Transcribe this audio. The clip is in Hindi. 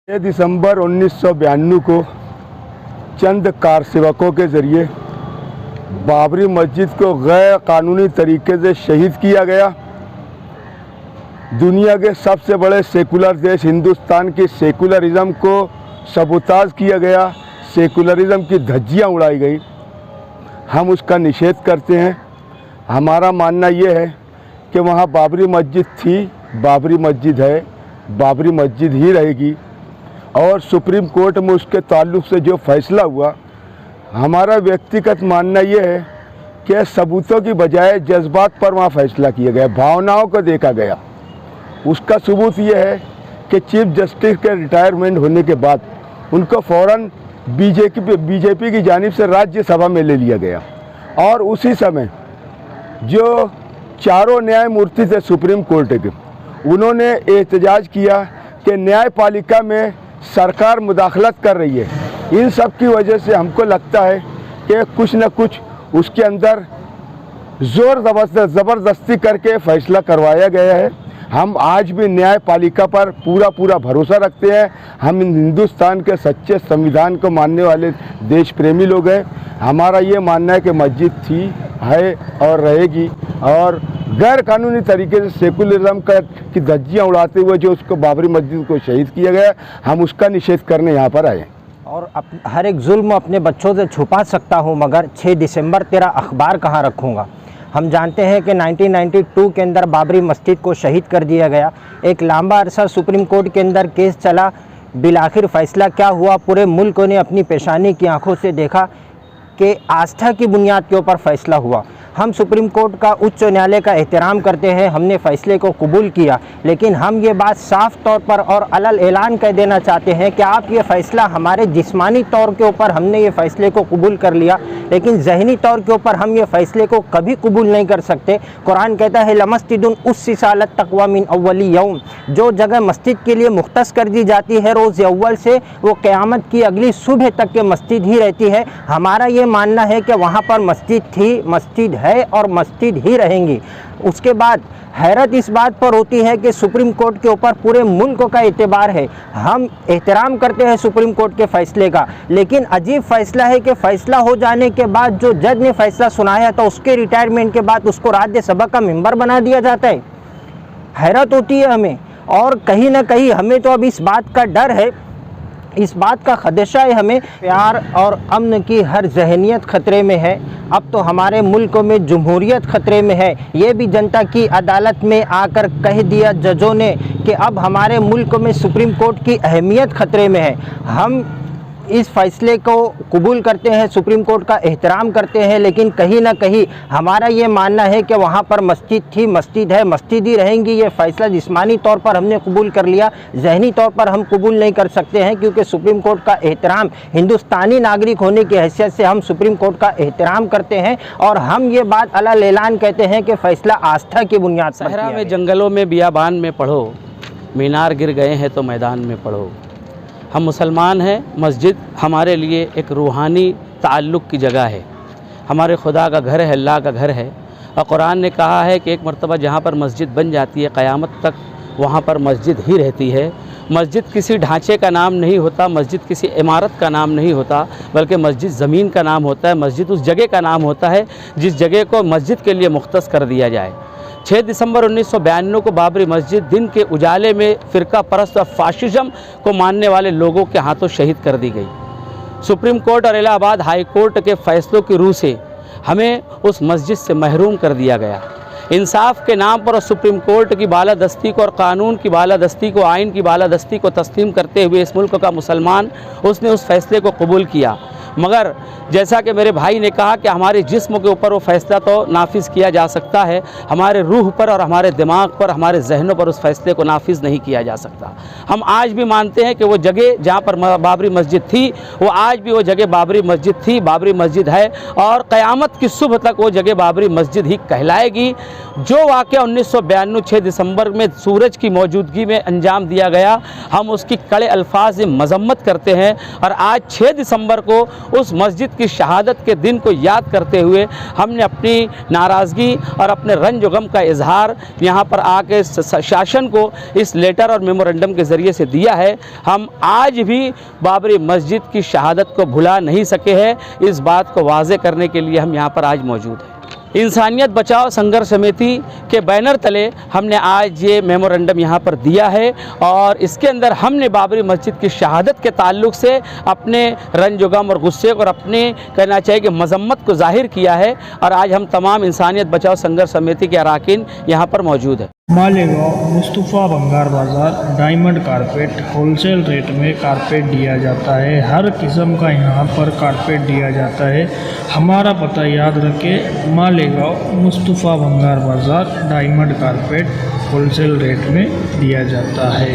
दिसंबर 1992 को चंद कारसेवकों के ज़रिए बाबरी मस्जिद को गैर कानूनी तरीके से शहीद किया गया। दुनिया के सबसे बड़े सेकुलर देश हिंदुस्तान की सेकुलरिज़म को सबूताज किया गया, सेकुलरिज़म की धज्जियां उड़ाई गई। हम उसका निषेध करते हैं। हमारा मानना ये है कि वहाँ बाबरी मस्जिद थी, बाबरी मस्जिद है, बाबरी मस्जिद ही रहेगी। और सुप्रीम कोर्ट में उसके ताल्लुक़ से जो फैसला हुआ, हमारा व्यक्तिगत मानना ये है कि सबूतों की बजाय जज्बात पर वहाँ फैसला किया गया, भावनाओं को देखा गया। उसका सबूत ये है कि चीफ जस्टिस के रिटायरमेंट होने के बाद उनको फ़ौरन बीजेपी की जानिब से राज्यसभा में ले लिया गया। और उसी समय जो चारों न्यायमूर्ति थे सुप्रीम कोर्ट के, उन्होंने एहतजाज किया कि न्यायपालिका में सरकार मुदाखलत कर रही है। इन सब की वजह से हमको लगता है कि कुछ न कुछ उसके अंदर ज़ोर ज़बरदस्ती करके फैसला करवाया गया है। हम आज भी न्यायपालिका पर पूरा भरोसा रखते हैं। हम हिंदुस्तान के सच्चे संविधान को मानने वाले देश प्रेमी लोग हैं। हमारा ये मानना है कि मस्जिद थी, है और रहेगी। और गैर कानूनी तरीके से सेकुलरिज्म की धज्जियां उड़ाते हुए जो उसको बाबरी मस्जिद को शहीद किया गया, हम उसका निषेध करने यहाँ पर आए। और हर एक जुल्म अपने बच्चों से छुपा सकता हूँ, मगर 6 दिसंबर तेरा अखबार कहाँ रखूँगा। हम जानते हैं कि 1992 के अंदर बाबरी मस्जिद को शहीद कर दिया गया। एक लंबा अरसा सुप्रीम कोर्ट के अंदर केस चला, बिलाखिर फ़ैसला क्या हुआ, पूरे मुल्क ने अपनी पेशानी की आंखों से देखा कि आस्था की बुनियाद के ऊपर फ़ैसला हुआ। हम सुप्रीम कोर्ट का, उच्च न्यायालय का एहतराम करते हैं, हमने फ़ैसले को कबूल किया। लेकिन हम ये बात साफ़ तौर पर और अलल ऐलान कह देना चाहते हैं कि आप ये फ़ैसला हमारे जिस्मानी तौर के ऊपर हमने ये फ़ैसले को कबूल कर लिया, लेकिन ज़हनी तौर के ऊपर हम ये फ़ैसले को कभी कबूल नहीं कर सकते। कुरान कहता है लमस्जिदुन उस्सिसत तक़वा मिन अव्वली यौम, जो जगह मस्जिद के लिए मुख्तस कर दी जाती है रोज़ अव्वल से, वो क़यामत की अगली सुबह तक के मस्जिद ही रहती है। हमारा ये मानना है कि वहाँ पर मस्जिद थी, मस्जिद है और मस्जिद ही रहेंगी। उसके बाद हैरत इस बात पर होती है कि सुप्रीम कोर्ट के ऊपर पूरे मुल्क का एतबार है। हम एहतराम करते हैं सुप्रीम कोर्ट के फ़ैसले का, लेकिन अजीब फ़ैसला है कि फ़ैसला हो जाने के बाद जो जज ने फ़ैसला सुनाया था, उसके रिटायरमेंट के बाद उसको राज्यसभा का मेंबर बना दिया जाता है। हैरत होती है हमें। और कहीं ना कहीं हमें तो अब इस बात का डर है, इस बात का खदशा है हमें, प्यार और अमन की हर जहनियत ख़तरे में है। अब तो हमारे मुल्क में जमहूरियत ख़तरे में है। ये भी जनता की अदालत में आकर कह दिया जजों ने कि अब हमारे मुल्क में सुप्रीम कोर्ट की अहमियत ख़तरे में है। हम इस फ़ैसले को कबूल करते हैं, सुप्रीम कोर्ट का एहतराम करते हैं, लेकिन कहीं ना कहीं हमारा ये मानना है कि वहाँ पर मस्जिद थी, मस्जिद है, मस्जिद ही रहेंगी। ये फ़ैसला जिस्मानी तौर पर हमने कबूल कर लिया, ज़हनी तौर पर हम कबूल नहीं कर सकते हैं, क्योंकि सुप्रीम कोर्ट का एहतराम, हिंदुस्तानी नागरिक होने की हैसियत से हम सुप्रीम कोर्ट का एहतराम करते हैं। और हम ये बात अलल ऐलान कहते हैं कि फ़ैसला आस्था की बुनियाद पर। सहरा में, जंगलों में, बियाबान में पढ़ो, मीनार गिर गए हैं तो मैदान में पढ़ो। हम मुसलमान हैं, मस्जिद हमारे लिए एक रूहानी ताल्लुक़ की जगह है, हमारे खुदा का घर है, अल्लाह का घर है। और कुरान ने कहा है कि एक मरतबा जहाँ पर मस्जिद बन जाती है, क़यामत तक वहाँ पर मस्जिद ही रहती है। मस्जिद किसी ढांचे का नाम नहीं होता, मस्जिद किसी इमारत का नाम नहीं होता, बल्कि मस्जिद ज़मीन का नाम होता है। मस्जिद उस जगह का नाम होता है जिस जगह को मस्जिद के लिए मुख्तस कर दिया जाए। 6 दिसंबर 1992 को बाबरी मस्जिद दिन के उजाले में फ़िरका परस्त और फाशिज़म को मानने वाले लोगों के हाथों शहीद कर दी गई। सुप्रीम कोर्ट और इलाहाबाद हाई कोर्ट के फ़ैसलों की रूह से हमें उस मस्जिद से महरूम कर दिया गया। इंसाफ के नाम पर सुप्रीम कोर्ट की बालादस्ती को और कानून की बालादस्ती को, आइन की बालादस्ती को तस्लीम करते हुए इस मुल्क का मुसलमान, उसने उस फ़ैसले को कबूल किया। मगर जैसा कि मेरे भाई ने कहा कि हमारे जिस्म के ऊपर वो फ़ैसला तो नाफिज़ किया जा सकता है, हमारे रूह पर और हमारे दिमाग पर, हमारे जहनों पर उस फ़ैसले को नाफिज़ नहीं किया जा सकता। हम आज भी मानते हैं कि वो जगह जहाँ पर बाबरी मस्जिद थी, वो आज भी वो जगह बाबरी मस्जिद थी, बाबरी मस्जिद है, और क़यामत की सुबह तक वो जगह बाबरी मस्जिद ही कहलाएगी। जो वाक़या 1992 6 दिसंबर में सूरज की मौजूदगी में अंजाम दिया गया, हम उसकी कड़े अल्फाज में मजम्मत करते हैं। और आज 6 दिसंबर को उस मस्जिद की शहादत के दिन को याद करते हुए हमने अपनी नाराज़गी और अपने रंज व गम का इजहार यहाँ पर आके शासन को इस लेटर और मेमोरेंडम के ज़रिए से दिया है। हम आज भी बाबरी मस्जिद की शहादत को भुला नहीं सके हैं। इस बात को वाज़े करने के लिए हम यहाँ पर आज मौजूद हैं। इंसानियत बचाओ संघर्ष समिति के बैनर तले हमने आज ये मेमोरेंडम यहाँ पर दिया है और इसके अंदर हमने बाबरी मस्जिद की शहादत के ताल्लुक़ से अपने रंज व गम और गुस्से और अपने कहना चाहिए कि मजम्मत को ज़ाहिर किया है और आज हम तमाम इंसानियत बचाओ संघर्ष समिति के अरकान यहाँ पर मौजूद है। मालेगांव मुस्तफ़ा भंगार बाज़ार डायमंड कारपेट होलसेल रेट में कारपेट दिया जाता है। हर किस्म का यहाँ पर कारपेट दिया जाता है। हमारा पता याद रखें, मालेगांव मुस्तफ़ा भंगार बाज़ार डायमंड कारपेट होलसेल रेट में दिया जाता है।